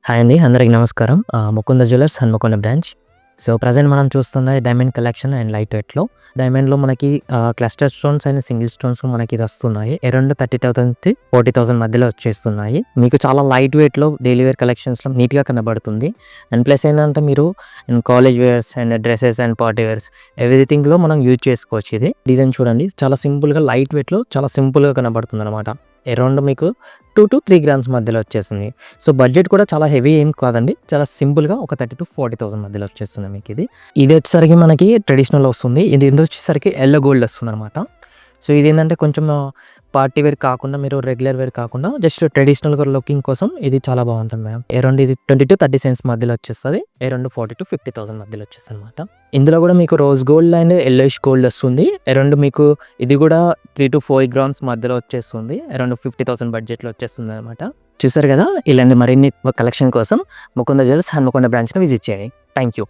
Hi అండి. అందరికి నమస్కారం. Mukunda jewellers Hanamkonda branch. So, present మనం చూస్తున్నది డైమండ్ కలెక్షన్ అండ్ లైట్ వెయిట్‌లో. డైమండ్‌లో మనకి cluster stones and single stones మనకి ఇది వస్తున్నాయి. అరౌండ్ 30,000-40,000 మధ్యలో వచ్చేస్తున్నాయి. మీకు చాలా లైట్ వెయిట్‌లో డైలీ వేర్ కలెక్షన్స్‌లో నీట్‌గా కనబడుతుంది. అండ్ ప్లస్ ఏందంటే మీరు college wears and dresses and party wears ఎవ్రీథింగ్‌లో మనం యూజ్ చేసుకోవచ్చు ఇది. డిజైన్ చూడండి చాలా సింపుల్‌గా లైట్ వెయిట్‌లో చాలా సింపుల్‌గా కనబడుతుందనమాట. అరౌండ్ మీకు 2-3 గ్రామ్స్ మధ్యలో వచ్చేస్తుంది. సో, బడ్జెట్ కూడా చాలా హెవీ ఏం కాదండి. చాలా సింపుల్‌గా ఒక 30,000-40,000 మధ్యలో వచ్చేస్తుంది మీకిది. ఇది వచ్చేసరికి మనకి ట్రెడిషనల్ వస్తుంది. ఇది వచ్చేసరికి యెల్లో గోల్డ్ వస్తుందనమాట. సో, ఇదేంటంటే కొంచెం పార్టీ వేర్ కాకుండా మీరు రెగ్యులర్ వేర్ కాకుండా జస్ట్ ట్రెడిషనల్‌గా లుకింగ్ కోసం ఇది చాలా బాగుంటుంది మ్యామ్. అరౌండ్ ఇది 20-30 సెంట్స్ మధ్యలో వచ్చేస్తది. అరౌండ్ 40,000-50,000 మధ్యలో వచ్చేస్తదనమాట. ఇందులో కూడా మీకు rose gold and yellowish gold వస్తుంది. అరౌండ్ మీకు ఇది కూడా 3-4 గ్రామ్స్ మధ్యలో వచ్చేస్తుంది. అరౌండ్ 50,000 బడ్జెట్‌లో వచ్చేస్తుందనమాట. చూసారు కదా! ఇలాంటి మరిన్ని కలెక్షన్ కోసం ముకుంద జ్యువెలర్స్ హన్మకొండ బ్రాంచ్‌ని విజిట్ చేయండి. Thank you.